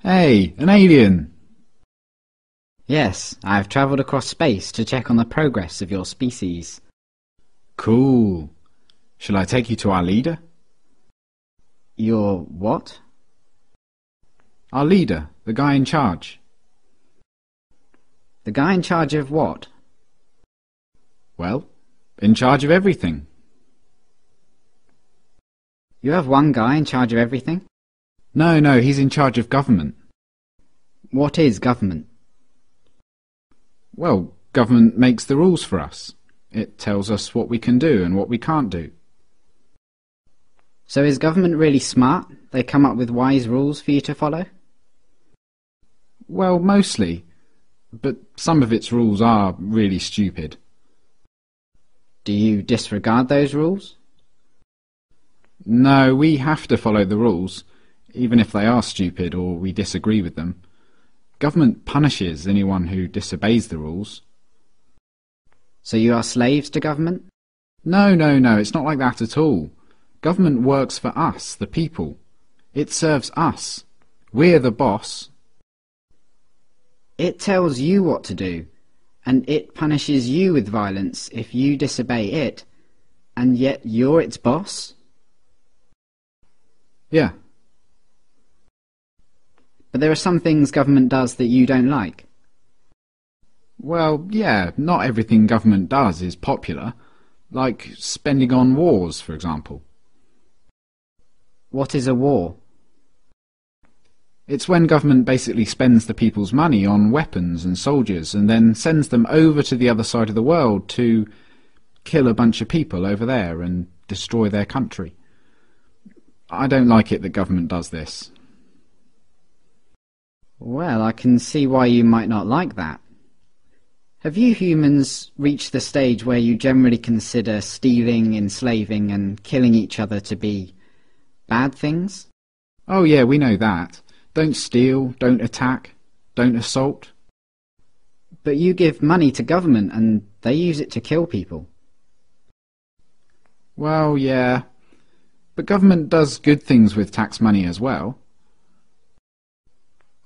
Hey, an alien! Yes, I've travelled across space to check on the progress of your species. Cool. Shall I take you to our leader? Your what? Our leader, the guy in charge. The guy in charge of what? Well, in charge of everything. You have one guy in charge of everything? No, he's in charge of government. What is government? Well, government makes the rules for us. It tells us what we can do and what we can't do. So is government really smart? They come up with wise rules for you to follow? Well, mostly. But some of its rules are really stupid. Do you disregard those rules? No, we have to follow the rules, even if they are stupid or we disagree with them. Government punishes anyone who disobeys the rules. So you are slaves to government? No, it's not like that at all. Government works for us, the people. It serves us. We're the boss. It tells you what to do, and it punishes you with violence if you disobey it, and yet you're its boss? Yeah. But there are some things government does that you don't like. Well, yeah, not everything government does is popular, like spending on wars, for example. What is a war? It's when government basically spends the people's money on weapons and soldiers and then sends them over to the other side of the world to kill a bunch of people over there and destroy their country. I don't like it that government does this. Well, I can see why you might not like that. Have you humans reached the stage where you generally consider stealing, enslaving and killing each other to be bad things? Oh yeah, we know that. Don't steal, don't attack, don't assault. But you give money to government and they use it to kill people. Well, yeah. But government does good things with tax money as well.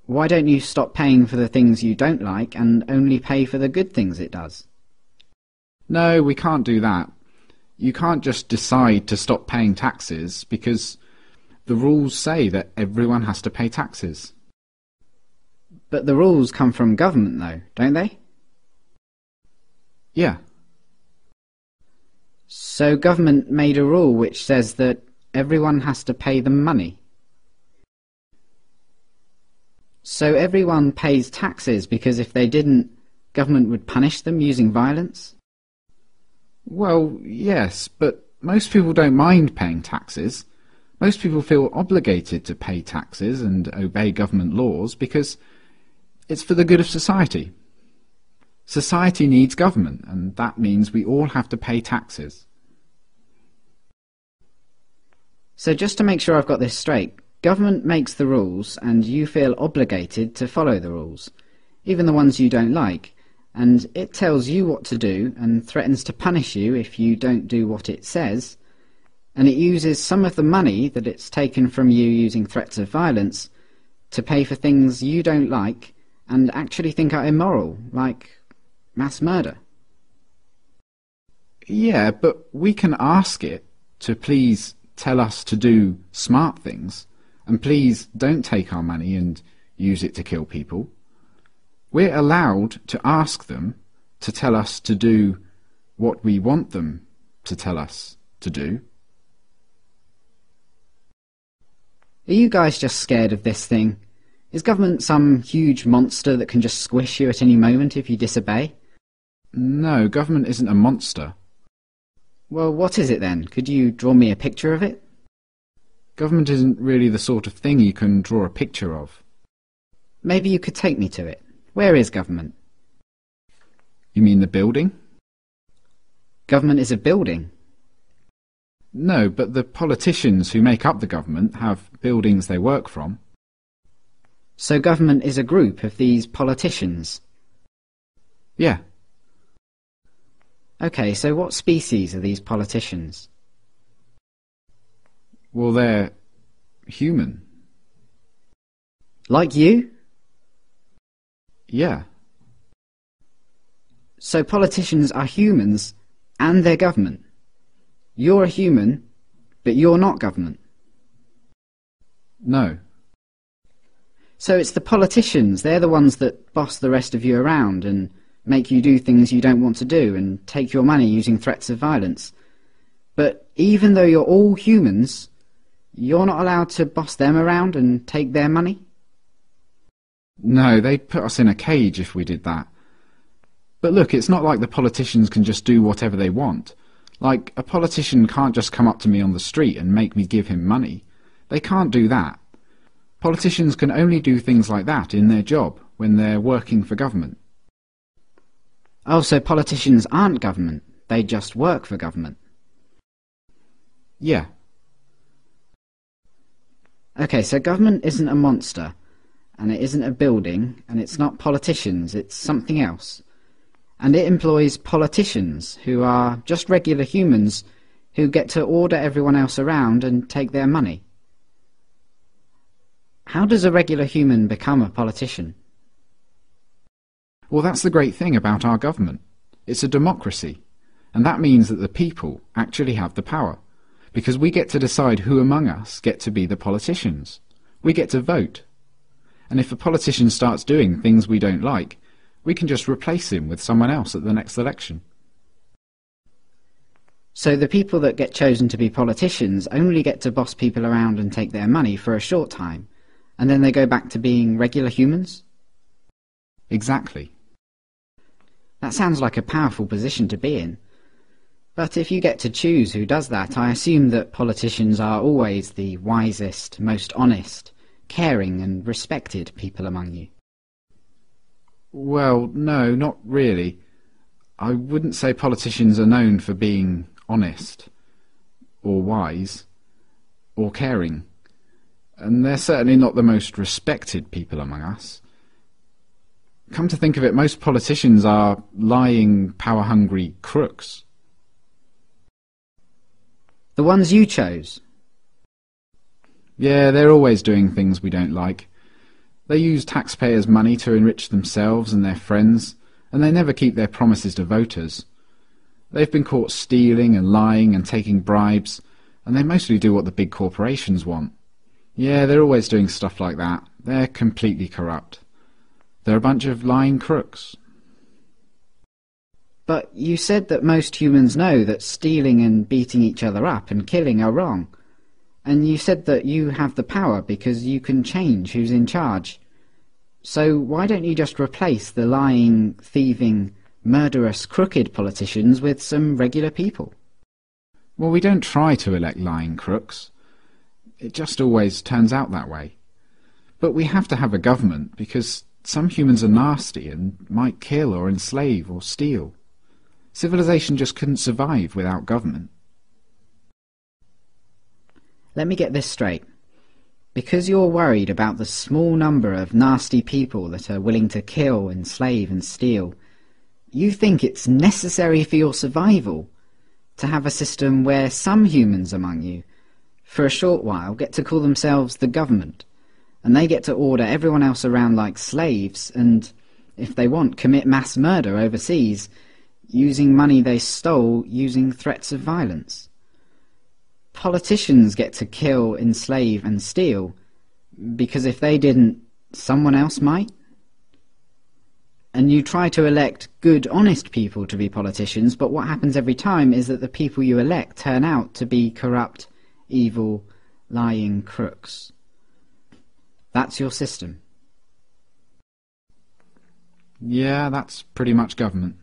Why don't you stop paying for the things you don't like and only pay for the good things it does? No, we can't do that. You can't just decide to stop paying taxes because the rules say that everyone has to pay taxes. But the rules come from government though, don't they? Yeah. So government made a rule which says that everyone has to pay them money. So everyone pays taxes because if they didn't, government would punish them using violence? Well, yes, but most people don't mind paying taxes. Most people feel obligated to pay taxes and obey government laws because it's for the good of society. Society needs government, and that means we all have to pay taxes. So just to make sure I've got this straight, government makes the rules and you feel obligated to follow the rules, even the ones you don't like, and it tells you what to do and threatens to punish you if you don't do what it says, and it uses some of the money that it's taken from you using threats of violence to pay for things you don't like and actually think are immoral, like mass murder. Yeah, but we can ask it to please tell us to do smart things, and please don't take our money and use it to kill people. We're allowed to ask them to tell us to do what we want them to tell us to do. Are you guys just scared of this thing? Is government some huge monster that can just squish you at any moment if you disobey? No, government isn't a monster. Well, what is it then? Could you draw me a picture of it? Government isn't really the sort of thing you can draw a picture of. Maybe you could take me to it. Where is government? You mean the building? Government is a building. No, but the politicians who make up the government have buildings they work from. So government is a group of these politicians? Yeah. Okay, so what species are these politicians? Well, they're human. Like you? Yeah. So politicians are humans and they're government. You're a human, but you're not government. No. So it's the politicians, they're the ones that boss the rest of you around and make you do things you don't want to do and take your money using threats of violence. But even though you're all humans, you're not allowed to boss them around and take their money? No, they'd put us in a cage if we did that. But look, it's not like the politicians can just do whatever they want. Like, a politician can't just come up to me on the street and make me give him money. They can't do that. Politicians can only do things like that in their job, when they're working for government. Oh, so politicians aren't government, they just work for government. Yeah. Okay, so government isn't a monster, and it isn't a building, and it's not politicians, it's something else. And it employs politicians, who are just regular humans, who get to order everyone else around and take their money. How does a regular human become a politician? Well, that's the great thing about our government. It's a democracy, and that means that the people actually have the power, because we get to decide who among us get to be the politicians. We get to vote. And if a politician starts doing things we don't like, we can just replace him with someone else at the next election. So the people that get chosen to be politicians only get to boss people around and take their money for a short time, and then they go back to being regular humans? Exactly. That sounds like a powerful position to be in. But if you get to choose who does that, I assume that politicians are always the wisest, most honest, caring and respected people among you. Well, no, not really. I wouldn't say politicians are known for being honest, or wise, or caring. And they're certainly not the most respected people among us. Come to think of it, most politicians are lying, power-hungry crooks. The ones you chose? Yeah, they're always doing things we don't like. They use taxpayers' money to enrich themselves and their friends, and they never keep their promises to voters. They've been caught stealing and lying and taking bribes, and they mostly do what the big corporations want. Yeah, they're always doing stuff like that. They're completely corrupt. They're a bunch of lying crooks. But you said that most humans know that stealing and beating each other up and killing are wrong. And you said that you have the power because you can change who's in charge. So why don't you just replace the lying, thieving, murderous, crooked politicians with some regular people? Well, we don't try to elect lying crooks. It just always turns out that way. But we have to have a government because some humans are nasty and might kill or enslave or steal. Civilization just couldn't survive without government. Let me get this straight. Because you're worried about the small number of nasty people that are willing to kill, enslave and steal, you think it's necessary for your survival to have a system where some humans among you, for a short while, get to call themselves the government, and they get to order everyone else around like slaves and, if they want, commit mass murder overseas, using money they stole using threats of violence. Politicians get to kill, enslave and steal because if they didn't, someone else might. And you try to elect good, honest people to be politicians, but what happens every time is that the people you elect turn out to be corrupt, evil, lying crooks. That's your system. Yeah, that's pretty much government.